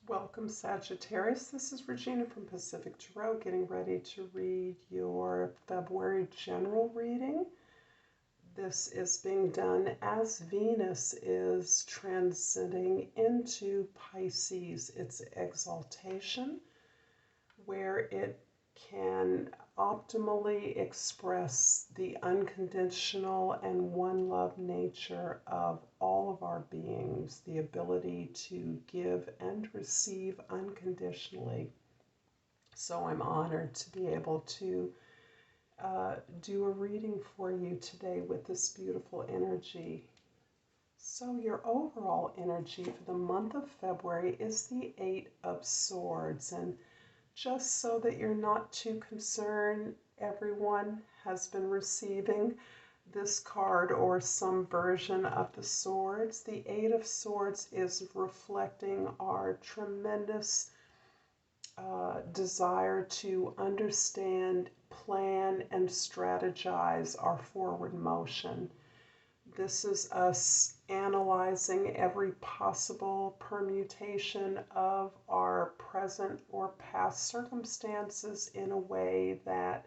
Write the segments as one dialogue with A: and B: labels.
A: Welcome, Sagittarius. This is Regina from Pacific Tarot, getting ready to read your February general reading. This is being done as Venus is transiting into Pisces, its exaltation, where it can optimally express the unconditional and one love nature of all of our beings, the ability to give and receive unconditionally. So I'm honored to be able to do a reading for you today with this beautiful energy. So your overall energy for the month of February is the Eight of Swords, and just so that you're not too concerned, everyone has been receiving this card or some version of the swords. The Eight of Swords is reflecting our tremendous desire to understand, plan, and strategize our forward motion. This is us analyzing every possible permutation of our present or past circumstances in a way that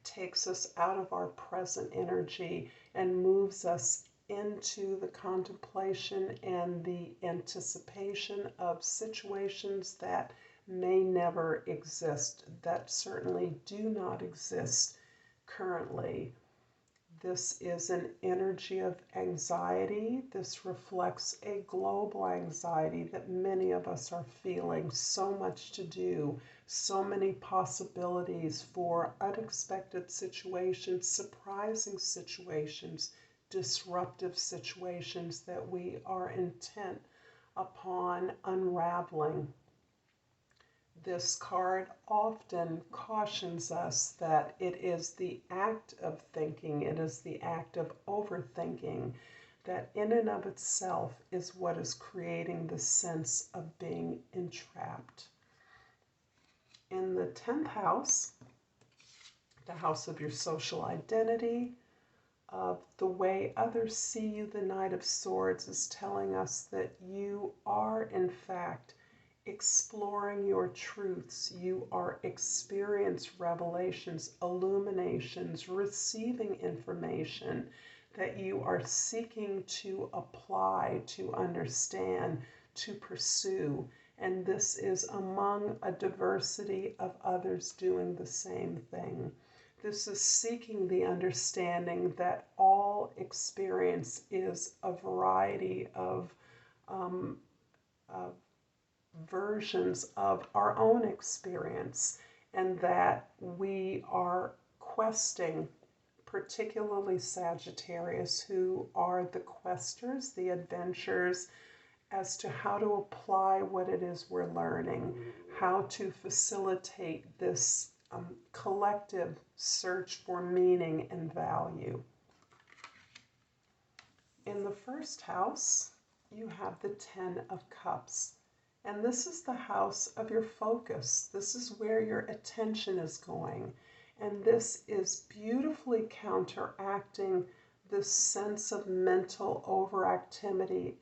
A: takes us out of our present energy and moves us into the contemplation and the anticipation of situations that may never exist, that certainly do not exist currently. This is an energy of anxiety. This reflects a global anxiety that many of us are feeling. So much to do, so many possibilities for unexpected situations, surprising situations, disruptive situations that we are intent upon unraveling. This card often cautions us that it is the act of thinking, it is the act of overthinking that in and of itself is what is creating the sense of being entrapped. In the 10th house, the house of your social identity, of the way others see you, the Knight of Swords is telling us that you are in fact exploring your truths. You are experiencing revelations, illuminations, receiving information that you are seeking to apply, to understand, to pursue. And this is among a diversity of others doing the same thing. This is seeking the understanding that all experience is a variety of versions of our own experience, and that we are questing, particularly Sagittarius, who are the questers, the adventurers, as to how to apply what it is we're learning, how to facilitate this collective search for meaning and value. In the first house, you have the Ten of Cups. And this is the house of your focus. This is where your attention is going. And this is beautifully counteracting this sense of mental overactivity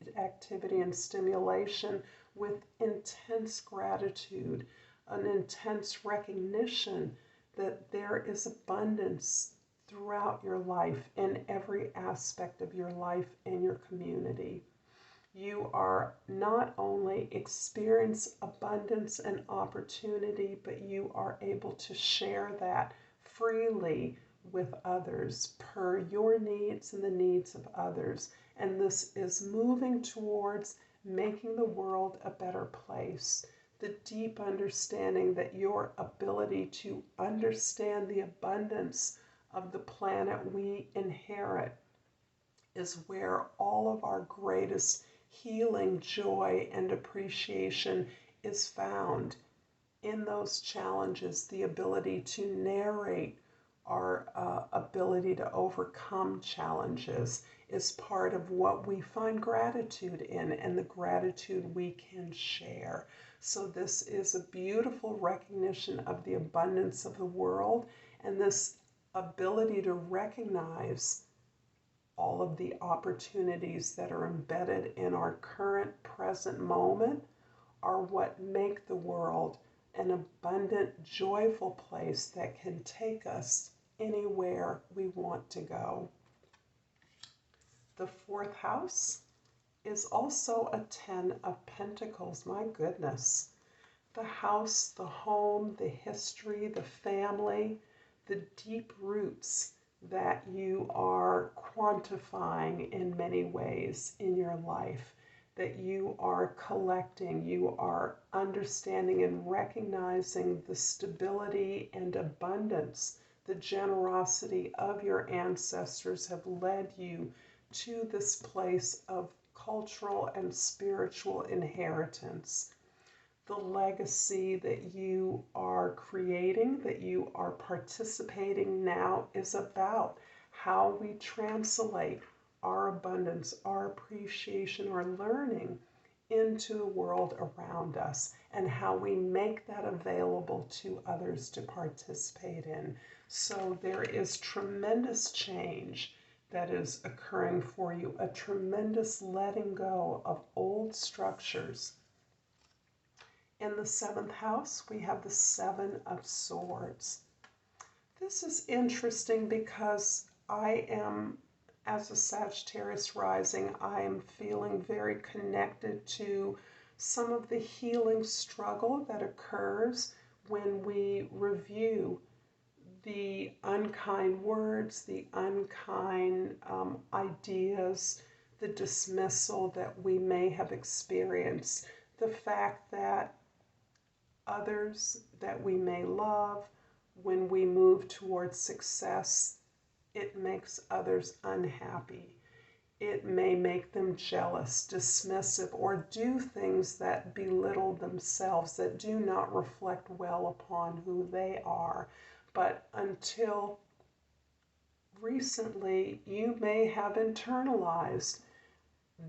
A: and stimulation with intense gratitude, an intense recognition that there is abundance throughout your life, in every aspect of your life and your community. You are not only experience abundance and opportunity, but you are able to share that freely with others per your needs and the needs of others. And this is moving towards making the world a better place. The deep understanding that your ability to understand the abundance of the planet we inherit is where all of our greatest healing, joy, and appreciation is found. In those challenges, the ability to narrate our ability to overcome challenges is part of what we find gratitude in, and the gratitude we can share. So this is a beautiful recognition of the abundance of the world, and this ability to recognize all of the opportunities that are embedded in our current present moment, are what make the world an abundant, joyful place that can take us anywhere we want to go. The fourth house is also a 10 of Pentacles. My goodness. The house, the home, the history, the family, the deep roots that you are quantifying in many ways in your life, that you are collecting, you are understanding and recognizing the stability and abundance, the generosity of your ancestors have led you to this place of cultural and spiritual inheritance. The legacy that you are creating, that you are participating now, is about how we translate our abundance, our appreciation, our learning into the world around us, and how we make that available to others to participate in. So there is tremendous change that is occurring for you, a tremendous letting go of old structures. In the seventh house, we have the Seven of Swords. This is interesting because I am, as a Sagittarius rising, I am feeling very connected to some of the healing struggle that occurs when we review the unkind words, the unkind ideas, the dismissal that we may have experienced, the fact that others that we may love, when we move towards success, it makes others unhappy. It may make them jealous, dismissive, or do things that belittle themselves, that do not reflect well upon who they are. But until recently, you may have internalized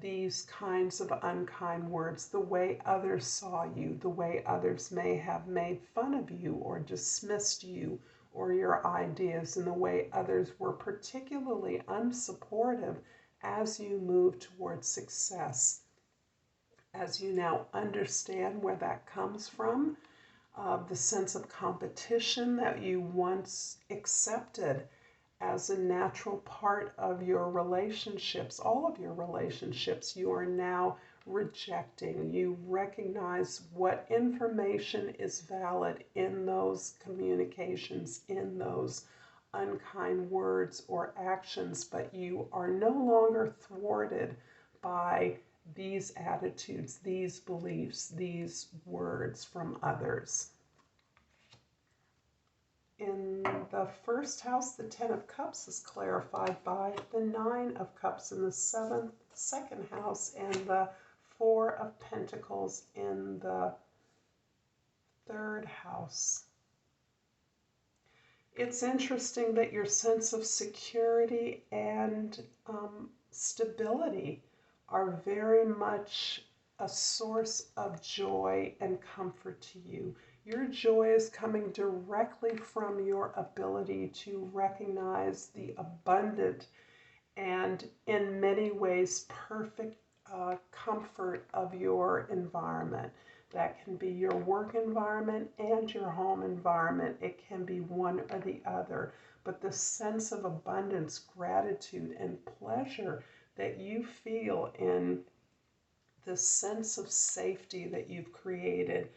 A: these kinds of unkind words, the way others saw you, the way others may have made fun of you or dismissed you or your ideas, and the way others were particularly unsupportive as you move towards success. As you now understand where that comes from, the sense of competition that you once accepted as a natural part of your relationships, all of your relationships, you are now rejecting. You recognize what information is valid in those communications, in those unkind words or actions, but you are no longer thwarted by these attitudes, these beliefs, these words from others. In the first house, the Ten of Cups is clarified by the Nine of Cups in the second house, and the Four of Pentacles in the third house. It's interesting that your sense of security and stability are very much a source of joy and comfort to you. Your joy is coming directly from your ability to recognize the abundant and in many ways perfect comfort of your environment. That can be your work environment and your home environment. It can be one or the other. But the sense of abundance, gratitude, and pleasure that you feel in the sense of safety that you've created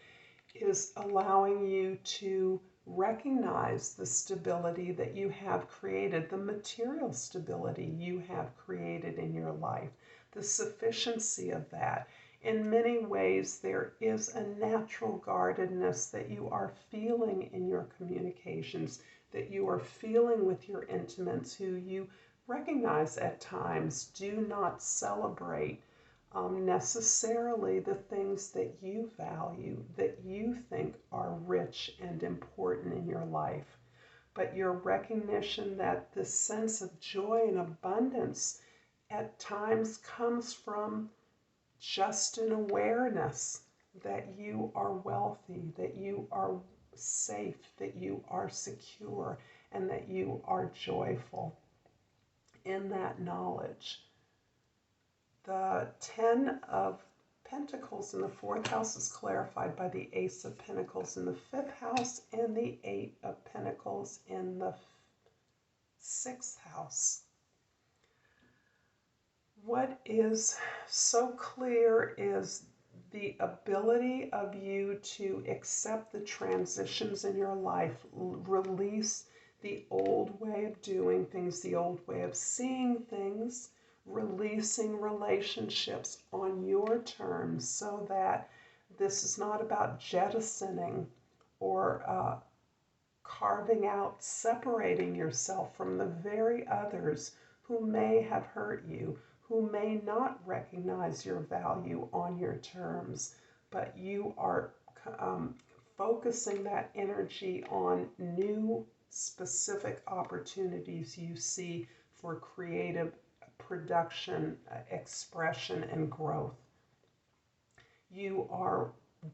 A: is allowing you to recognize the stability that you have created, the material stability you have created in your life, the sufficiency of that. In many ways, there is a natural guardedness that you are feeling in your communications, that you are feeling with your intimates who you recognize at times do not celebrate necessarily the things that you value, that you think are rich and important in your life. But your recognition that this sense of joy and abundance at times comes from just an awareness that you are wealthy, that you are safe, that you are secure, and that you are joyful in that knowledge. The Ten of Pentacles in the 4th house is clarified by the Ace of Pentacles in the 5th house and the 8 of Pentacles in the 6th house. What is so clear is the ability of you to accept the transitions in your life, release the old way of doing things, the old way of seeing things, releasing relationships on your terms so that this is not about jettisoning or carving out, separating yourself from the very others who may have hurt you, who may not recognize your value on your terms, but you are focusing that energy on new specific opportunities you see for creative production, expression, and growth. You are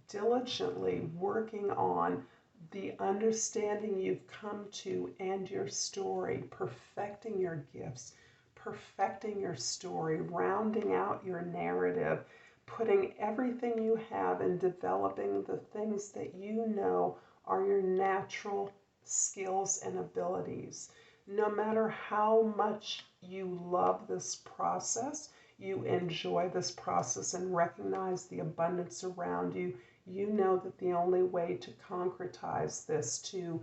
A: diligently working on the understanding you've come to and your story, perfecting your gifts, perfecting your story, rounding out your narrative, putting everything you have and developing the things that you know are your natural skills and abilities. No matter how much you love this process, you enjoy this process and recognize the abundance around you, you know that the only way to concretize this, to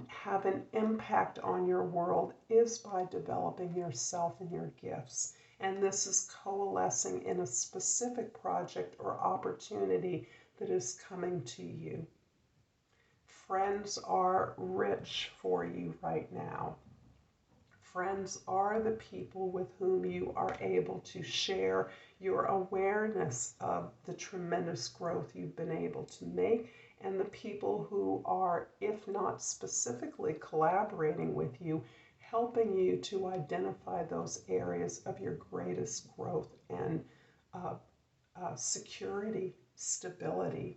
A: have an impact on your world, is by developing yourself and your gifts. And this is coalescing in a specific project or opportunity that is coming to you. Friends are rich for you right now. Friends are the people with whom you are able to share your awareness of the tremendous growth you've been able to make, and the people who are, if not specifically collaborating with you, helping you to identify those areas of your greatest growth and security, stability.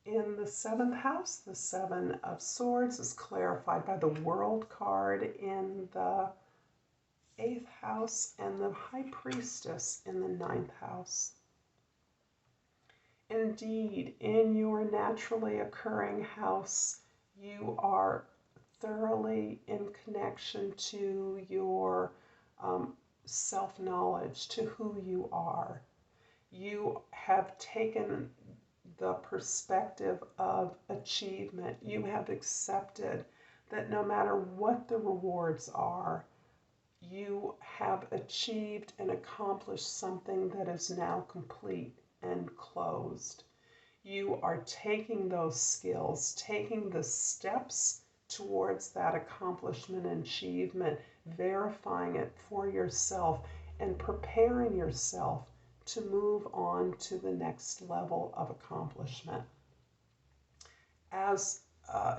A: In the 7th house, the 7 of Swords is clarified by the World card in the 8th house and the High Priestess in the 9th house. Indeed, in your naturally occurring house, you are thoroughly in connection to your self-knowledge, to who you are. You have taken the perspective of achievement. You have accepted that no matter what the rewards are, you have achieved and accomplished something that is now complete and closed. You are taking those skills, taking the steps towards that accomplishment and achievement, verifying it for yourself, and preparing yourself to move on to the next level of accomplishment. As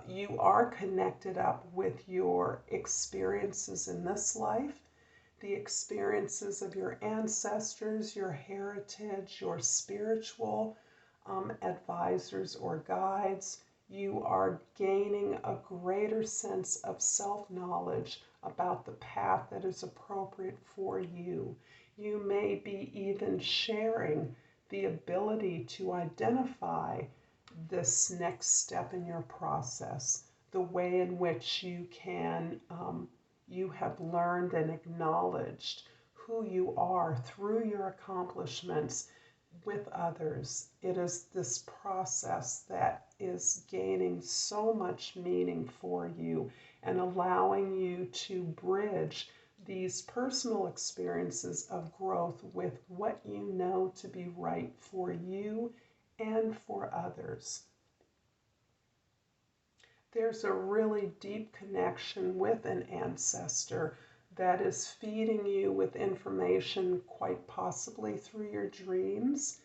A: you are connected up with your experiences in this life, the experiences of your ancestors, your heritage, your spiritual advisors or guides, you are gaining a greater sense of self-knowledge about the path that is appropriate for you. You may be even sharing the ability to identify this next step in your process, the way in which you can, you have learned and acknowledged who you are through your accomplishments with others. It is this process that is gaining so much meaning for you and allowing you to bridge these personal experiences of growth with what you know to be right for you and for others. There's a really deep connection with an ancestor that is feeding you with information, quite possibly through your dreams.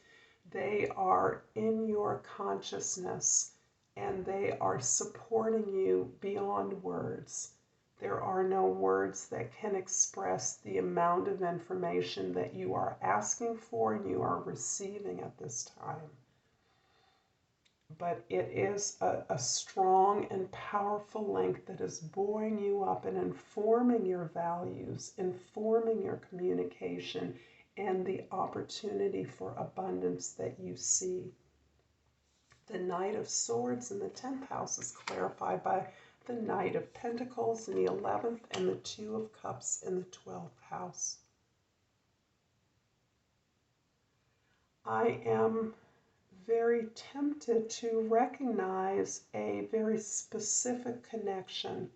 A: They are in your consciousness and they are supporting you beyond words. There are no words that can express the amount of information that you are asking for and you are receiving at this time. But it is a strong and powerful link that is buoying you up and informing your values, informing your communication, and the opportunity for abundance that you see. The Knight of Swords in the 10th house is clarified by the Knight of Pentacles in the 11th and the Two of Cups in the 12th house. I am very tempted to recognize a very specific connection.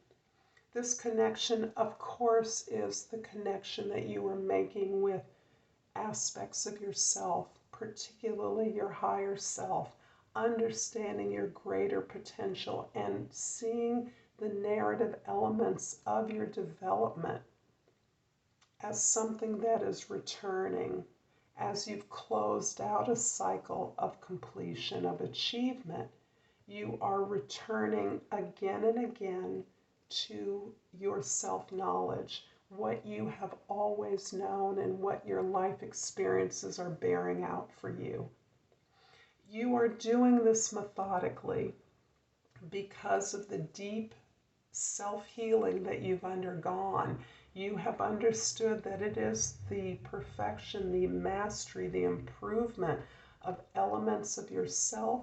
A: This connection, of course, is the connection that you are making with aspects of yourself, particularly your higher self, understanding your greater potential and seeing the narrative elements of your development as something that is returning. As you've closed out a cycle of completion, of achievement, you are returning again and again to your self-knowledge, what you have always known and what your life experiences are bearing out for you. You are doing this methodically because of the deep self-healing that you've undergone. You have understood that it is the perfection, the mastery, the improvement of elements of yourself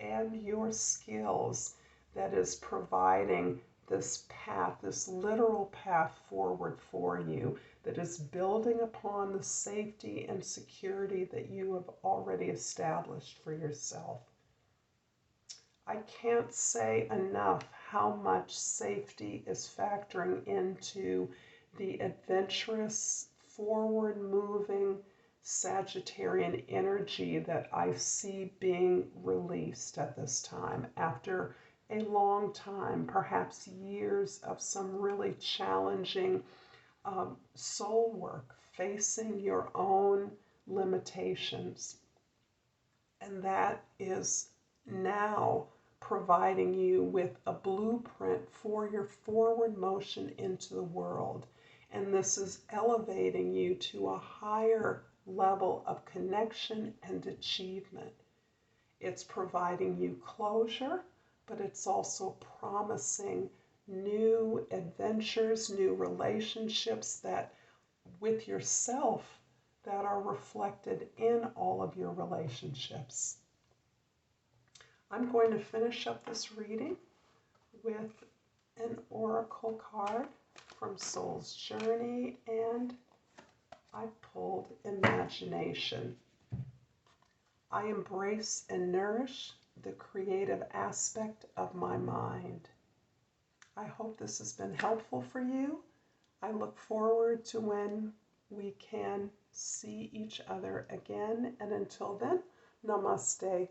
A: and your skills that is providing this path, this literal path forward for you, that is building upon the safety and security that you have already established for yourself. I can't say enough how much safety is factoring into the adventurous, forward-moving Sagittarian energy that I see being released at this time after a long time, perhaps years of some really challenging soul work, facing your own limitations. And that is now providing you with a blueprint for your forward motion into the world. And this is elevating you to a higher level of connection and achievement. It's providing you closure, but it's also promising new adventures, new relationships that with yourself that are reflected in all of your relationships. I'm going to finish up this reading with an oracle card from Soul's Journey, and I pulled Imagination. I embrace and nourish the creative aspect of my mind. I hope this has been helpful for you. I look forward to when we can see each other again, and until then, Namaste.